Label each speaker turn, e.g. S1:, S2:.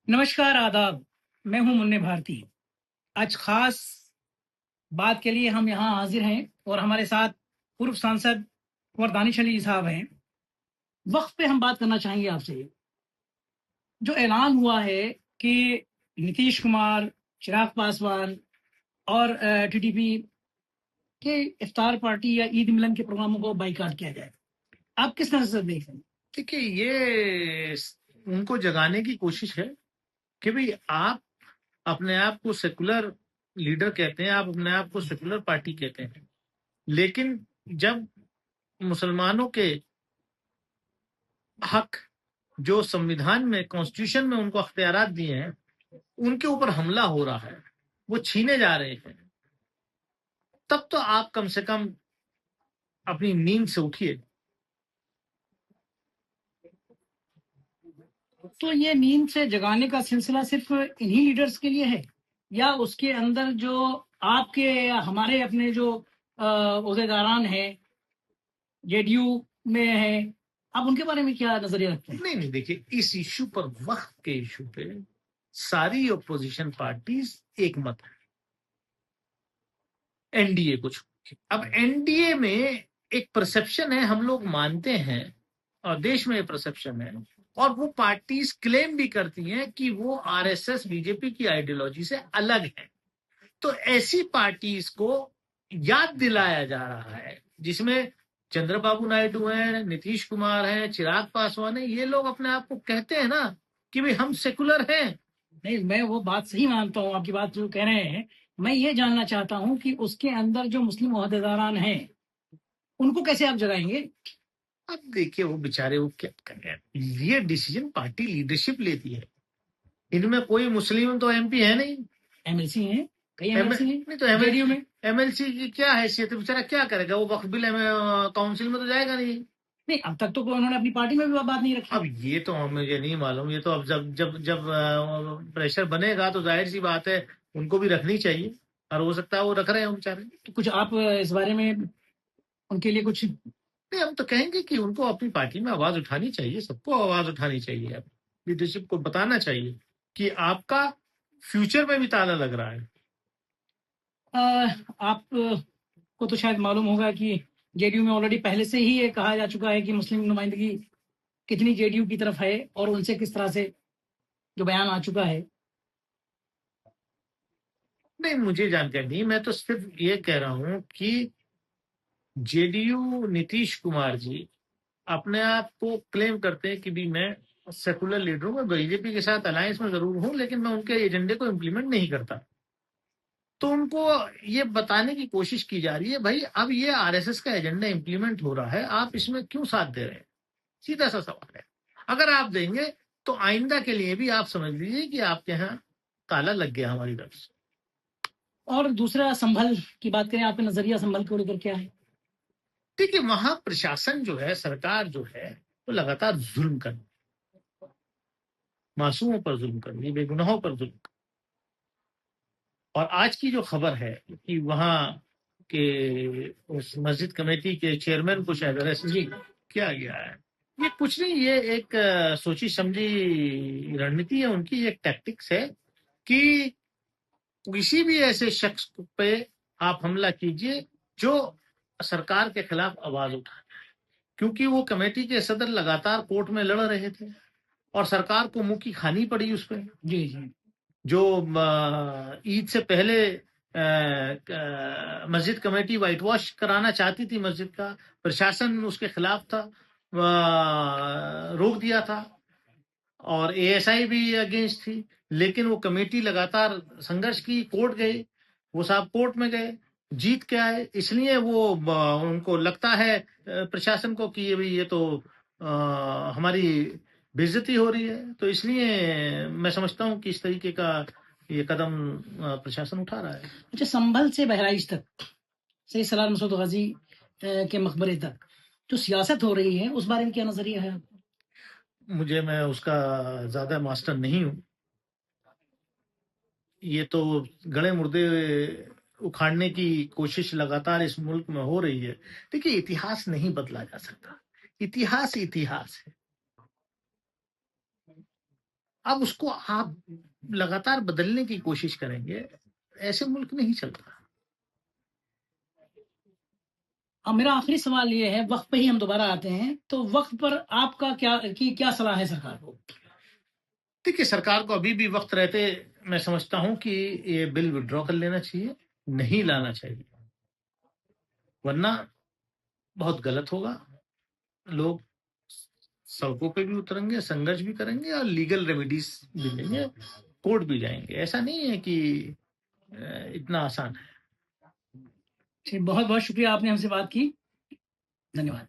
S1: नमस्कार, आदाब। मैं हूँ मुन्ने भारती। आज ख़ास बात के लिए हम यहाँ हाज़िर हैं और हमारे साथ पूर्व सांसद कुँवर दानिश अली साहब हैं। वक़्त पे हम बात करना चाहेंगे आपसे। जो ऐलान हुआ है कि नीतीश कुमार, चिराग पासवान और टीडीपी के इफ्तार पार्टी या ईद मिलन के प्रोग्रामों को बायकॉट किया जाए। आप किस नज़र से देख रहे हैं?
S2: देखिए, ये उनको जगाने की कोशिश है कि भाई आप अपने आप को सेकुलर लीडर कहते हैं, आप अपने आप को सेकुलर पार्टी कहते हैं, लेकिन जब मुसलमानों के हक जो संविधान में, कॉन्स्टिट्यूशन में उनको अख्तियारात दिए हैं, उनके ऊपर हमला हो रहा है, वो छीने जा रहे हैं, तब तो आप कम से कम अपनी नींद से उठिए।
S1: तो ये नींद से जगाने का सिलसिला सिर्फ इन्हीं लीडर्स के लिए है या उसके अंदर जो आपके या हमारे अपने जो ओहदेदारान हैं, जेडीयू में हैं, आप उनके बारे में क्या नजरिया रखते हैं?
S2: नहीं, देखिए, इस इश्यू पर, वक्त के इश्यू पे सारी अपोजिशन पार्टीज एक मत है, एनडीए को छोड़ के। अब एनडीए में एक परसेप्शन है, हम लोग मानते हैं, और देश में परसेप्शन है, और वो पार्टीज क्लेम भी करती हैं कि वो आरएसएस बीजेपी की आइडियोलॉजी से अलग है। तो ऐसी पार्टीज को याद दिलाया जा रहा है, जिसमें चंद्रबाबू नायडू हैं, नीतीश कुमार हैं, चिराग पासवान है, ये लोग अपने आप को कहते हैं ना कि भाई हम सेकुलर हैं।
S1: नहीं, मैं वो बात सही मानता हूँ, आपकी बात जो कह रहे हैं। मैं ये जानना चाहता हूँ कि उसके अंदर जो मुस्लिम ओहदेदारान हैं, उनको कैसे आप जगाएंगे?
S2: अब देखिए, वो बेचारे वो क्या करें, ये डिसीजन पार्टी लीडरशिप लेती है। इनमें कोई मुस्लिम तो एमपी है नहीं,
S1: एमएलसी हैं, कई एमएलसी हैं
S2: नहीं तो
S1: जेडीयू में।
S2: एमएलसी की क्या हैसियत है, बेचारा क्या करेगा, वो वक्फ बिल काउंसिल में तो जाएगा नहीं।
S1: नहीं, अब तक तो उन्होंने अपनी पार्टी में भी बात नहीं रखी।
S2: अब ये तो मुझे नहीं मालूम, ये तो अब जब जब जब प्रेशर बनेगा तो जाहिर सी बात है उनको भी रखनी चाहिए, और हो सकता है वो रख रहे हैं बेचारे।
S1: तो कुछ आप इस बारे में उनके लिए कुछ?
S2: नहीं, हम तो कहेंगे कि उनको अपनी पार्टी में आवाज उठानी चाहिए, सबको आवाज उठानी चाहिए, अब लीडरशिप को बताना चाहिए कि आपका फ्यूचर में भी ताला लग रहा है।
S1: आप को तो शायद मालूम होगा कि जेडीयू में ऑलरेडी पहले से ही ये कहा जा चुका है कि मुस्लिम नुमाइंदगी कितनी जेडीयू की तरफ है और उनसे किस तरह से जो बयान आ चुका है।
S2: नहीं, मुझे जानकारी नहीं, मैं तो सिर्फ ये कह रहा हूं कि जेडीयू नीतीश कुमार जी अपने आप को क्लेम करते हैं कि भी मैं सेकुलर लीडर हूं, मैं बीजेपी के साथ अलायंस में जरूर हूं, लेकिन मैं उनके एजेंडे को इम्प्लीमेंट नहीं करता। तो उनको ये बताने की कोशिश की जा रही है, भाई अब ये आरएसएस का एजेंडा इम्प्लीमेंट हो रहा है, आप इसमें क्यों साथ दे रहे हैं। सीधा सा सवाल है। अगर आप देंगे तो आइंदा के लिए भी आप समझ लीजिए कि आपके यहाँ ताला लग गया हमारी तरफ से।
S1: और दूसरा, संभल की बात करें, आपका नजरिया संभल को लेकर क्या है?
S2: देखिए, वहां प्रशासन जो है, सरकार जो है, वो लगातार जुल्म कर रही है, मासूमों पर जुल्म कर रही है, बेगुनाहों पर जुल्म कर रही है। और आज की जो खबर है कि वहां के उस मस्जिद कमेटी के चेयरमैन को शायद अरेस्ट किया गया है, ये कुछ नहीं, ये एक सोची समझी रणनीति है उनकी, एक टैक्टिक्स है कि किसी भी ऐसे शख्स पे आप हमला कीजिए जो सरकार के खिलाफ आवाज उठाए, क्योंकि वो कमेटी के सदर लगातार कोर्ट में लड़ रहे थे और सरकार को मुंह की खानी पड़ी उस पर।
S1: जी जी।
S2: जो ईद से पहले मस्जिद कमेटी व्हाइट वॉश कराना चाहती थी मस्जिद का, प्रशासन उसके खिलाफ था, रोक दिया था, और एएसआई भी अगेंस्ट थी, लेकिन वो कमेटी लगातार संघर्ष की, कोर्ट गए, वो साहब कोर्ट में गए, जीत के आए। इसलिए वो उनको लगता है प्रशासन को कि ये तो हमारी बेइज्जती हो रही है, तो इसलिए मैं समझता हूँ कि इस तरीके का ये कदम प्रशासन उठा रहा है।
S1: अच्छा, संभल से बहराइच तक, सही सलार मसूद गाजी के मकबरे तक जो सियासत हो रही है, उस बारे में क्या नजरिया है?
S2: मुझे, मैं उसका ज्यादा मास्टर नहीं हूँ, ये तो गड़े मुर्दे उखाड़ने की कोशिश लगातार इस मुल्क में हो रही है। देखिए, इतिहास नहीं बदला जा सकता, इतिहास इतिहास है। अब उसको आप लगातार बदलने की कोशिश करेंगे, ऐसे मुल्क नहीं चलता।
S1: अब मेरा आखिरी सवाल ये है, वक्त पे ही हम दोबारा आते हैं, तो वक्त पर आपका क्या सलाह है सरकार को?
S2: देखिए, सरकार को अभी भी वक्त रहते मैं समझता हूं कि ये बिल विड्रॉ कर लेना चाहिए, नहीं लाना चाहिए, वरना बहुत गलत होगा। लोग सड़कों पे भी उतरेंगे, संघर्ष भी करेंगे और लीगल रेमेडीज भी लेंगे, कोर्ट भी जाएंगे। ऐसा नहीं है कि इतना आसान है।
S1: बहुत बहुत शुक्रिया, आपने हमसे बात की। धन्यवाद।